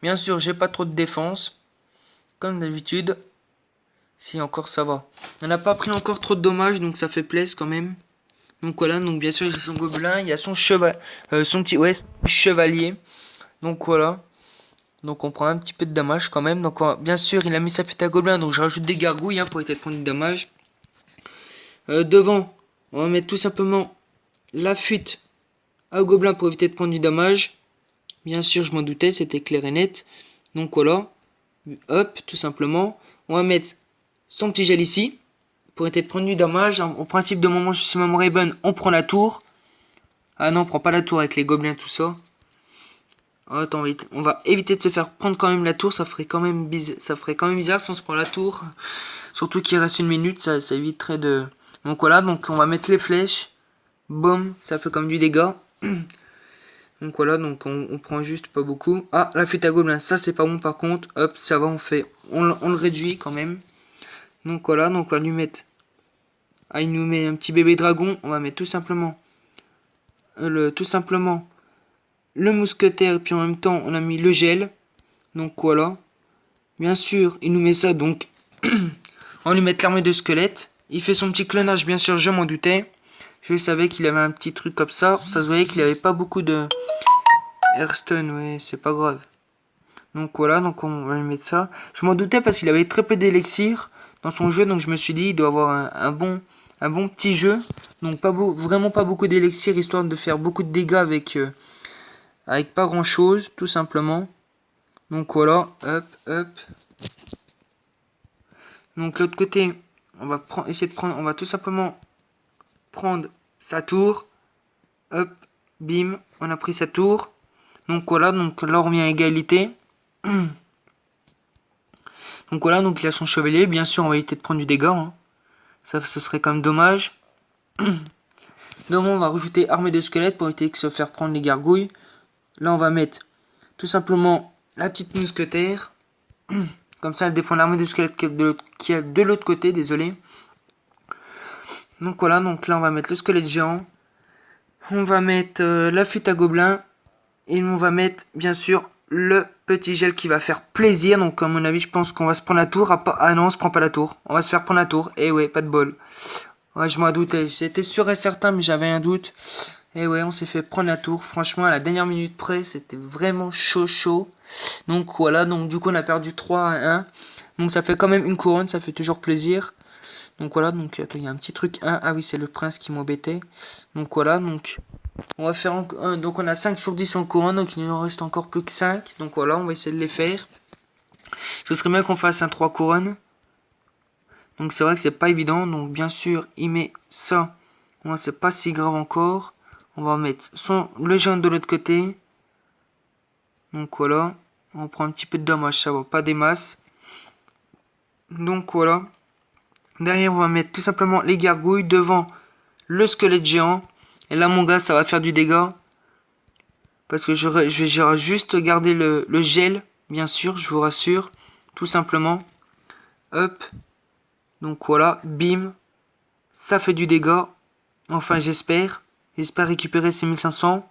Bien sûr j'ai pas trop de défense. Comme d'habitude. Si encore ça va. On n'a pas pris encore trop de dommages, donc ça fait plaisir quand même. Donc voilà, donc bien sûr il y a son gobelin, il y a son cheval, son petit chevalier. Donc voilà. Donc on prend un petit peu de dommage quand même. Donc bien sûr il a mis sa fête à gobelin, donc je rajoute des gargouilles hein, pour éviter de prendre du dommage. Devant, on va mettre tout simplement la fuite à gobelin pour éviter de prendre du dommage. Bien sûr je m'en doutais, c'était clair et net. Donc voilà. Hop, tout simplement. On va mettre son petit gel ici. Pour éviter de prendre du dommage. Au principe de moment, si ma mémoire est bonne, on prend la tour. Ah non, on prend pas la tour avec les gobelins, tout ça. Oh, attends, vite. On va éviter de se faire prendre quand même la tour. Ça ferait quand même bizarre si on se prend la tour. Surtout qu'il reste une minute, ça éviterait de... Donc voilà, donc on va mettre les flèches. Boum, ça fait comme du dégât. Donc voilà, donc on prend juste pas beaucoup. Ah, la fuite à gobelins, ça c'est pas bon par contre. Hop, ça va, on le réduit quand même. Donc voilà, donc on va lui mettre... Ah, il nous met un petit bébé dragon. On va mettre tout simplement le mousquetaire. Et puis en même temps, on a mis le gel. Donc voilà. Bien sûr, il nous met ça. Donc, on va lui mettre l'armée de squelette. Il fait son petit clonage, bien sûr, je m'en doutais. Je savais qu'il avait un petit truc comme ça. Ça se voyait qu'il avait pas beaucoup de Hearthstone. Ouais, c'est pas grave. Donc voilà, donc on va lui mettre ça. Je m'en doutais parce qu'il avait très peu d'élixir dans son jeu. Donc je me suis dit, il doit avoir un bon petit jeu. Donc vraiment pas beaucoup d'élixir, histoire de faire beaucoup de dégâts avec pas grand chose, tout simplement. Donc voilà, hop, hop. Donc l'autre côté, on va on va tout simplement prendre sa tour. Hop, bim, on a pris sa tour. Donc voilà, donc là on revient à égalité. Donc voilà, donc il a son chevalier. Bien sûr, on va éviter de prendre du dégât. Hein. Ça, ce serait quand même dommage. Donc on va rajouter armée de squelettes pour éviter de se faire prendre les gargouilles. Là, on va mettre tout simplement la petite mousquetaire. Comme ça, elle défend l'armée de squelettes qui est de l'autre côté, désolé. Donc voilà, donc là, on va mettre le squelette géant. On va mettre la fuite à gobelins. Et on va mettre, bien sûr, le petit gel qui va faire plaisir. Donc, à mon avis, je pense qu'on va se prendre la tour. Ah non, on se prend pas la tour. On va se faire prendre la tour. Et ouais, pas de bol. Ouais, je m'en doutais. J'étais sûr et certain, mais j'avais un doute. Et ouais, on s'est fait prendre la tour. Franchement, à la dernière minute près, c'était vraiment chaud. Donc voilà, donc du coup, on a perdu 3-1. Donc ça fait quand même une couronne, ça fait toujours plaisir. Donc voilà, donc attends, il y a un petit truc. Ah oui, c'est le prince qui m'embêtait. Donc voilà, donc on va faire donc on a 5 sur 10 en couronne, donc il nous en reste encore plus que 5. Donc voilà, on va essayer de les faire. Ce serait bien qu'on fasse un 3 couronnes. Donc c'est vrai que c'est pas évident. Donc bien sûr, il met ça. Moi, c'est pas si grave encore. On va mettre le géant de l'autre côté. Donc voilà. On prend un petit peu de dommage, ça va, pas des masses. Donc voilà. Derrière, on va mettre tout simplement les gargouilles. Devant, le squelette géant. Et là, mon gars, ça va faire du dégât. Parce que je vais juste garder le gel. Bien sûr, je vous rassure. Tout simplement. Hop. Donc voilà. Bim. Ça fait du dégât. Enfin, j'espère. J'espère récupérer ces 1500.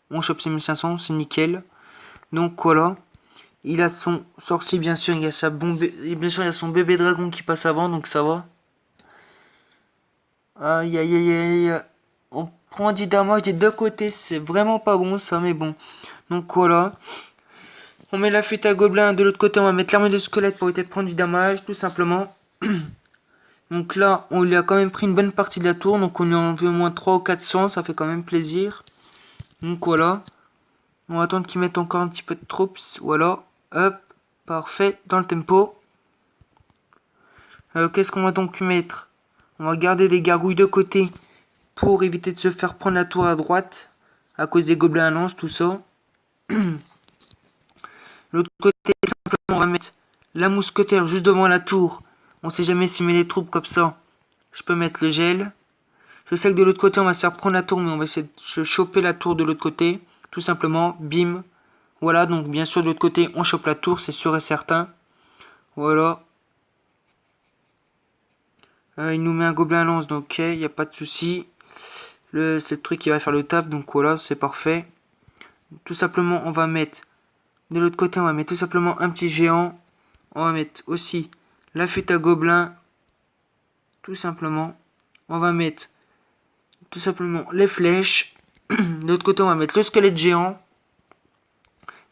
On chope ces 1500, c'est nickel. Donc voilà. Il a son sorcier, bien sûr. Il y a sa bombe. Et bien sûr, il y a son bébé dragon qui passe avant, donc ça va. Aïe aïe aïe aïe. On prend du damage des deux côtés. C'est vraiment pas bon ça, mais bon. Donc voilà. On met la fuite à gobelin. De l'autre côté, on va mettre l'armée de squelette pour éviter de prendre du damage, tout simplement. Donc là, on lui a quand même pris une bonne partie de la tour. Donc on lui a enlevé au moins 3 ou 400. Ça fait quand même plaisir. Donc voilà. On va attendre qu'il mette encore un petit peu de troupes. Voilà. Hop. Parfait. Dans le tempo. Qu'est-ce qu'on va donc mettre? On va garder des gargouilles de côté pour éviter de se faire prendre la tour à droite à cause des gobelins à lance, tout ça. L'autre côté, simplement, on va mettre la mousquetaire juste devant la tour. On sait jamais s'il met des troupes comme ça. Je peux mettre le gel. Je sais que de l'autre côté, on va se faire prendre la tour, mais on va essayer de se choper la tour de l'autre côté. Tout simplement, bim. Voilà, donc bien sûr, de l'autre côté, on chope la tour, c'est sûr et certain. Voilà. Il nous met un gobelin lance, donc ok, il n'y a pas de souci. C'est le truc qui va faire le taf, donc voilà, c'est parfait. Tout simplement, on va mettre, de l'autre côté, on va mettre tout simplement un petit géant. On va mettre aussi la flûte à gobelin. Tout simplement. On va mettre tout simplement les flèches. De l'autre côté, on va mettre le squelette géant.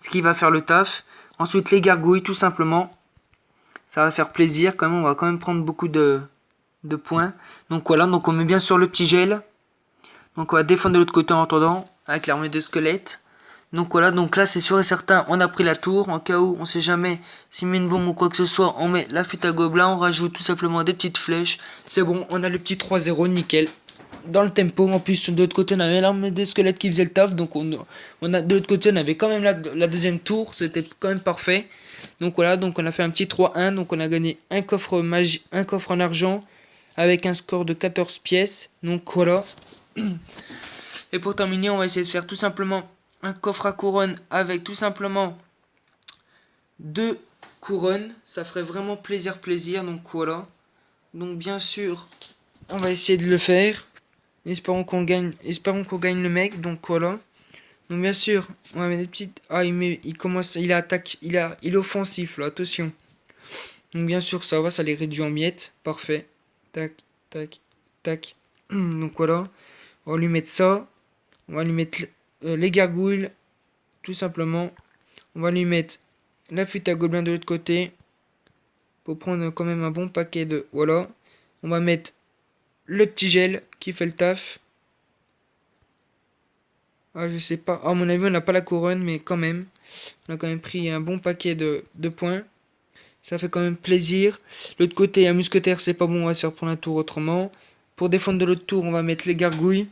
Ce qui va faire le taf. Ensuite, les gargouilles, tout simplement. Ça va faire plaisir. Quand même, on va quand même prendre beaucoup de points. Donc voilà, donc on met bien sûr le petit gel. Donc on va défendre de l'autre côté en attendant. Avec l'armée de squelettes. Donc voilà, donc là c'est sûr et certain, on a pris la tour. En cas où, on sait jamais s'il met une bombe ou quoi que ce soit, on met la flûte à gobelin. On rajoute tout simplement des petites flèches. C'est bon, on a le petit 3-0, nickel. Dans le tempo, en plus de l'autre côté on avait l'armée des squelettes qui faisait le taf. Donc on a de l'autre côté on avait quand même la deuxième tour. C'était quand même parfait. Donc voilà, donc on a fait un petit 3-1. Donc on a gagné un coffre un coffre en argent. Avec un score de 14 pièces. Donc voilà. Et pour terminer, on va essayer de faire tout simplement un coffre à couronne avec tout simplement 2 couronnes. Ça ferait vraiment plaisir. Donc voilà. Donc bien sûr, on va essayer de le faire. Espérons qu'on gagne le mec. Donc voilà. Donc bien sûr, on va mettre des petites. Ah, il commence, il attaque, il est offensif là. Attention. Donc bien sûr, ça va, ça les réduit en miettes. Parfait. Tac, tac, tac. Donc voilà. On va lui mettre ça. On va lui mettre les gargouilles. Tout simplement. On va lui mettre la flûte à gobelin de l'autre côté. Pour prendre quand même un bon paquet de... Voilà. On va mettre le petit gel qui fait le taf. Ah, je sais pas. À mon avis, on n'a pas la couronne, mais quand même. On a quand même pris un bon paquet de points. Ça fait quand même plaisir. L'autre côté, un mousquetaire, c'est pas bon. On va se faire prendre un tour autrement. Pour défendre de l'autre tour, on va mettre les gargouilles.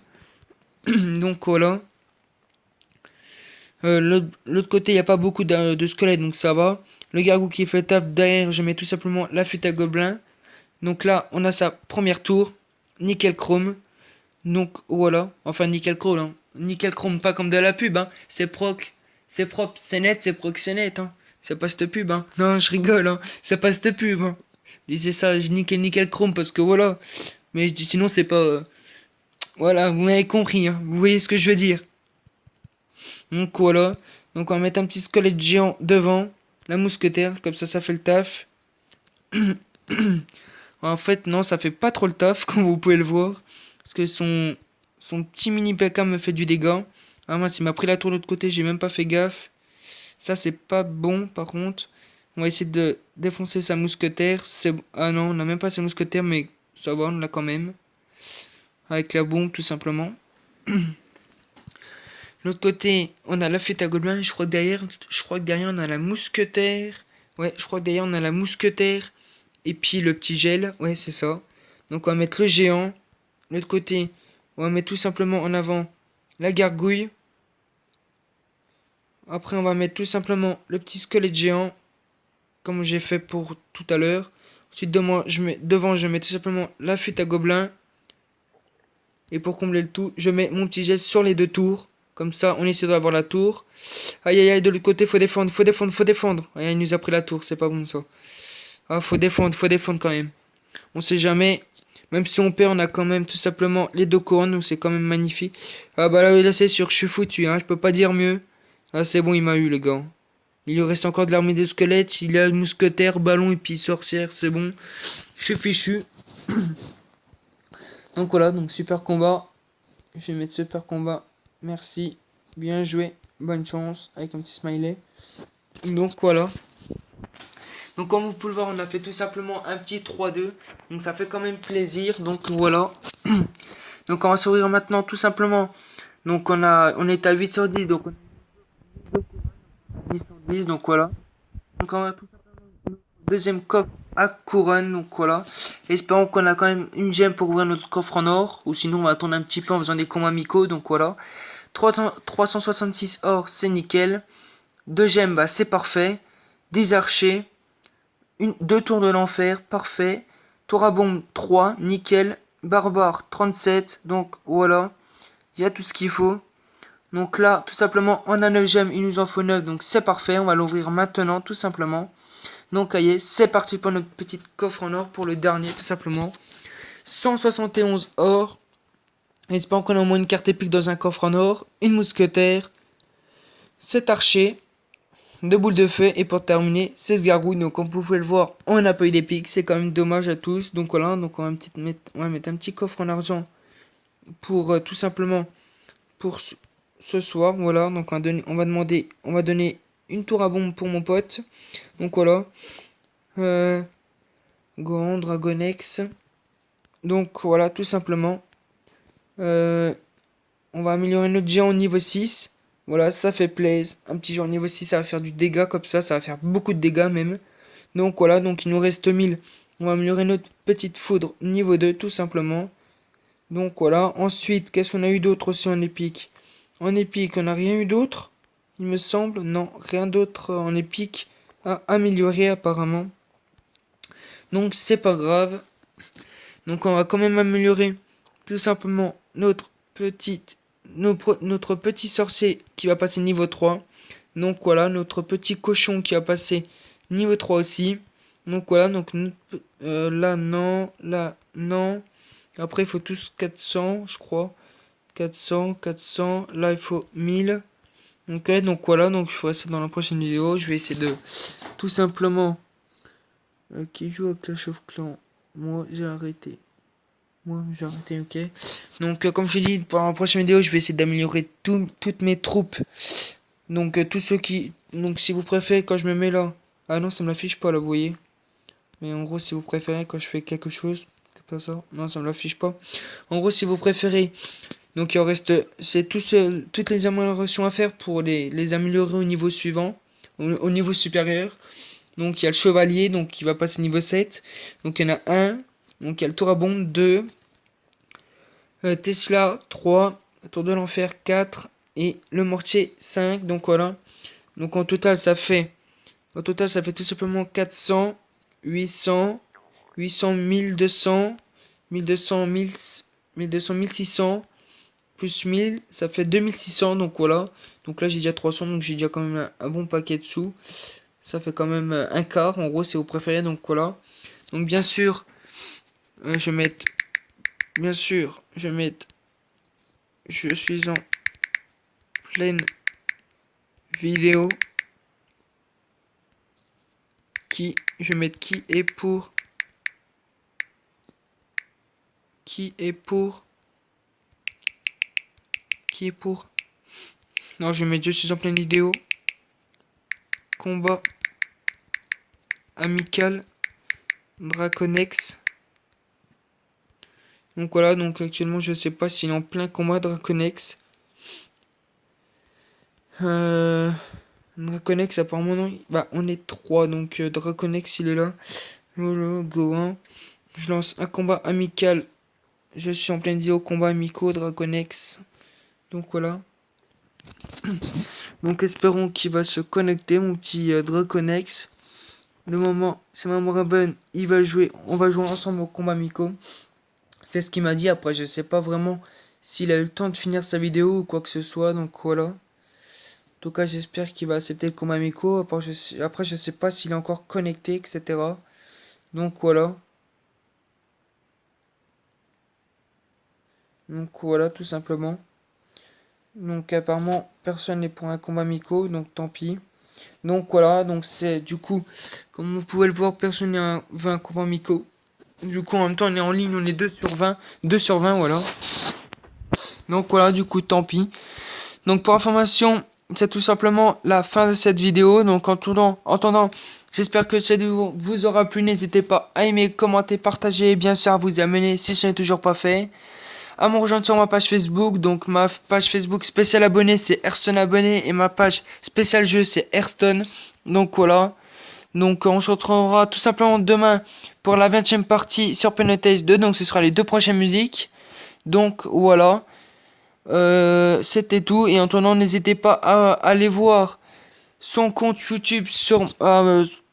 Donc voilà. L'autre côté, il n'y a pas beaucoup de squelettes, donc ça va. Le gargouille qui fait le taf derrière, je mets tout simplement la flûte à gobelin. Donc là, on a sa première tour. Nickel chrome. Donc voilà. Enfin, nickel chrome. Hein. Nickel chrome, pas comme de la pub. Hein. C'est proc. C'est propre. C'est net. C'est proc. C'est net. Hein. C'est pas cette pub. Hein. Non, je rigole. Hein. C'est pas cette pub. Hein. Je disais ça. Je nickel chrome parce que voilà. Mais je dis sinon, c'est pas. Voilà. Vous m'avez compris. Hein. Vous voyez ce que je veux dire. Donc voilà. Donc on va mettre un petit squelette géant devant. La mousquetaire. Comme ça fait le taf. En fait, non, ça fait pas trop le taf, comme vous pouvez le voir. Parce que son petit mini PK me fait du dégât. Ah mince, il m'a pris la tour de l'autre côté, j'ai même pas fait gaffe. Ça, c'est pas bon, par contre. On va essayer de défoncer sa mousquetaire. Ah non, on n'a même pas sa mousquetaire, mais ça va, on l'a quand même. Avec la bombe, tout simplement. L'autre côté, on a la flûte à gobelin. Je crois que derrière, on a la mousquetaire. Ouais, je crois que derrière, on a la mousquetaire. Et puis le petit gel, ouais c'est ça. Donc on va mettre le géant. L'autre côté, on va mettre tout simplement en avant la gargouille. Après on va mettre tout simplement le petit squelette géant. Comme j'ai fait pour tout à l'heure. Ensuite devant je mets tout simplement la flûte à gobelin. Et pour combler le tout, je mets mon petit gel sur les deux tours. Comme ça on essaie d'avoir la tour. Aïe aïe aïe, de l'autre côté faut défendre. Aïe, il nous a pris la tour, c'est pas bon ça. Ah, faut défendre quand même. On sait jamais. Même si on perd, on a quand même tout simplement les deux couronnes, donc c'est quand même magnifique. Ah bah là c'est sûr, je suis foutu, hein, je peux pas dire mieux. Ah c'est bon, il m'a eu le gars. Il lui reste encore de l'armée de squelettes, il a le mousquetaire, ballon et puis sorcière, c'est bon. Je suis fichu. Donc voilà, donc super combat. Je vais mettre super combat. Merci. Bien joué. Bonne chance. Avec un petit smiley. Donc voilà. Donc comme vous pouvez le voir, on a fait tout simplement un petit 3-2. Donc ça fait quand même plaisir. Donc voilà. Donc on va sourire maintenant tout simplement. Donc on est à 8 sur 10. Donc on est 10 sur 10. Donc voilà. Donc on va tout simplement deuxième coffre à couronne. Donc voilà. Espérons qu'on a quand même une gemme pour ouvrir notre coffre en or. Ou sinon on va attendre un petit peu en faisant des combats amicaux. Donc voilà. 366 or, c'est nickel. 2 gemmes, bah c'est parfait. Des archers. 2 tours de l'enfer, parfait. Tour à bombe 3, nickel. Barbare 37. Donc voilà, il y a tout ce qu'il faut. Donc là, tout simplement, on a 9 gemmes, il nous en faut 9, donc c'est parfait. On va l'ouvrir maintenant, tout simplement. Donc, allez, c'est parti pour notre petit coffre en or pour le dernier, tout simplement. 171 or. Espérons qu'on a au moins une carte épique dans un coffre en or. Une mousquetaire. 7 archers. 2 boules de feu. Et pour terminer, 16 gargouilles. Donc, comme vous pouvez le voir, on n'a pas eu d'épique. C'est quand même dommage à tous. Donc, voilà. Donc, on va mettre un petit coffre en argent pour tout simplement pour ce soir. Voilà. Donc, on va donner une tour à bombe pour mon pote. Donc, voilà. Gohan, Dragonex. Donc voilà, tout simplement. On va améliorer notre géant au niveau 6. Voilà, ça fait plaisir. Un petit géant au niveau 6, ça va faire du dégât comme ça va faire beaucoup de dégâts même. Donc voilà, donc il nous reste 1000. On va améliorer notre petite foudre niveau 2, tout simplement. Donc voilà, ensuite, qu'est-ce qu'on a eu d'autre aussi en épique? En épique, on n'a rien eu d'autre, il me semble. Non, rien d'autre en épique à améliorer apparemment. Donc c'est pas grave. Donc on va quand même améliorer tout simplement notre petit sorcier qui va passer niveau 3. Donc voilà, notre petit cochon qui va passer niveau 3 aussi. Donc voilà, donc là non, là non. Après il faut tous 400 je crois. 400, 400, là il faut 1000. Ok, donc voilà, donc je ferai ça dans la prochaine vidéo. Je vais essayer de tout simplement... qui joue à Clash of Clans? Moi j'ai arrêté. Moi, j'ai arrêté, ok. Donc, comme je dis, pour la prochaine vidéo, je vais essayer d'améliorer toutes mes troupes. Donc, tous ceux qui... Donc, si vous préférez, quand je me mets là... Ah non, ça me l'affiche pas, là, vous voyez. Mais en gros, si vous préférez, quand je fais quelque chose... C'est pas ça. Non, ça me l'affiche pas. En gros, si vous préférez... Donc, il en reste... C'est toutes les améliorations à faire pour les améliorer au niveau suivant. Au niveau supérieur. Donc, il y a le chevalier, donc qui va passer niveau 7. Donc, il y en a un. Donc, il y a le tour à bombe 2. Tesla 3, Tour de l'enfer 4 et le mortier 5. Donc voilà. Donc en total ça fait tout simplement 400, 800, 800, 1200, 1200, 1000, 1200, 1600 plus 1000, ça fait 2600. Donc voilà. Donc là j'ai déjà 300, donc j'ai déjà quand même un bon paquet de sous. Ça fait quand même un quart en gros si vous préférez. Donc voilà. Donc bien sûr, je vais mettre, je suis en pleine vidéo je vais mettre qui est pour non, je vais mettre je suis en pleine vidéo combat amical Draconex. Donc voilà, donc actuellement je sais pas s'il est en plein combat Draconex. Draconex apparemment non. Bah on est 3 donc Draconex il est là. Lolo, Gohan. Je lance un combat amical. Je suis en pleine vidéo combat amico Draconex. Donc voilà. Donc espérons qu'il va se connecter mon petit Draconex. Le moment, c'est Maman Raven, il va jouer, on va jouer ensemble au combat amico. C'est ce qu'il m'a dit. Après je sais pas vraiment s'il a eu le temps de finir sa vidéo ou quoi que ce soit. Donc voilà. En tout cas j'espère qu'il va accepter le combat amico. Après je sais pas s'il est encore connecté, etc. Donc voilà. Donc voilà tout simplement. Donc apparemment personne n'est pour un combat amico, donc tant pis. Donc voilà, donc c'est du coup, comme vous pouvez le voir, personne n'a veut un combat amico. Du coup en même temps on est en ligne, on est 2 sur 20. 2 sur 20 voilà. Donc voilà, du coup tant pis. Donc pour information, c'est tout simplement la fin de cette vidéo. Donc en attendant, j'espère que cette vidéo vous aura plu. N'hésitez pas à aimer, commenter, partager et bien sûr à vous abonner si ce n'est toujours pas fait. À me rejoindre sur ma page Facebook. Donc ma page Facebook spéciale abonné c'est Airstone abonné et ma page spéciale jeu c'est Airstone. Donc voilà. Donc on se retrouvera tout simplement demain pour la 20e partie sur Penotase 2. Donc ce sera les deux prochaines musiques. Donc voilà. C'était tout. Et en attendant, n'hésitez pas à aller voir son compte YouTube sur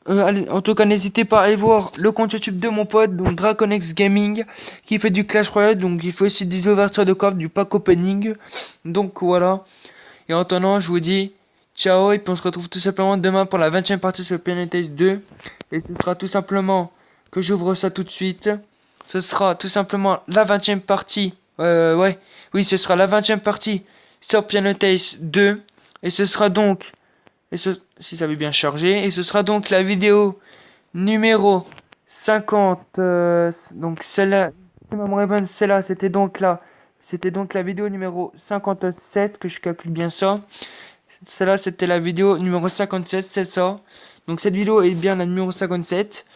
En tout cas, n'hésitez pas à aller voir le compte YouTube de mon pote, donc Draconex Gaming, qui fait du Clash Royale, donc il fait aussi des ouvertures de coffre, du pack opening. Donc voilà. Et en attendant, je vous dis ciao, et puis on se retrouve tout simplement demain pour la 20e partie sur Piano Test 2. Et ce sera tout simplement que j'ouvre ça tout de suite. Ce sera tout simplement la 20e partie. Ouais, oui, ce sera la 20e partie sur Piano Test 2. Et ce sera donc, si ça avait bien chargé, et ce sera donc la vidéo numéro 50. Donc celle-là, si ma mémoire est bonne, celle-là, c'était donc là. C'était donc la vidéo numéro 57, que je calcule bien ça. Celle-là, c'était la vidéo numéro 57, c'est ça. Donc cette vidéo est bien la numéro 57.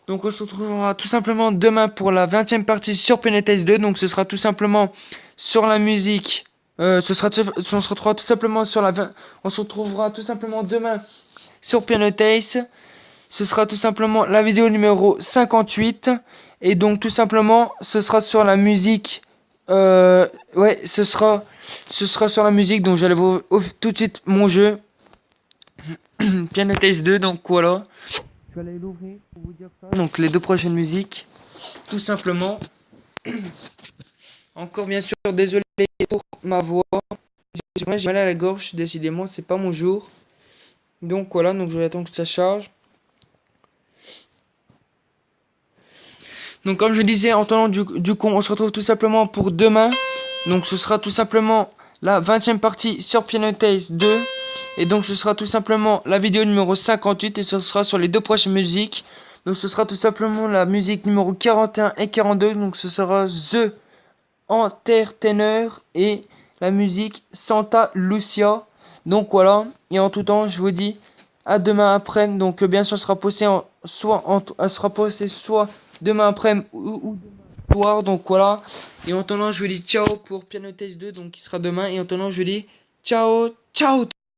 Donc on se retrouvera tout simplement demain pour la 20e partie sur PNTS 2. Donc ce sera tout simplement sur la musique. On se retrouvera tout simplement sur la 20. On se retrouvera tout simplement demain sur PNTS. Ce sera tout simplement la vidéo numéro 58. Et donc tout simplement ce sera sur la musique. Ouais, ce sera sur la musique. Donc j'allais vous tout de suite mon jeu. Piano Taste 2, donc voilà. Je vais aller l'ouvrir pour vous dire ça. Donc les deux prochaines musiques, tout simplement. Encore bien sûr, désolé pour ma voix. J'ai mal à la gorge, décidément, c'est pas mon jour. Donc voilà, donc je vais attendre que ça charge. Donc comme je disais, en attendant du coup, on se retrouve tout simplement pour demain. Donc ce sera tout simplement la 20e partie sur Piano Taste 2. Et donc ce sera tout simplement la vidéo numéro 58 et ce sera sur les deux prochaines musiques. Donc ce sera tout simplement la musique numéro 41 et 42. Donc ce sera The Entertainer et la musique Santa Lucia. Donc voilà. Et en tout temps, je vous dis à demain après. Donc bien sûr, sera posté sera posté soit demain après ou demain soir. Donc voilà. Et en attendant, je vous dis ciao pour Piano Test 2. Donc qui sera demain. Et en attendant, je vous dis ciao, ciao.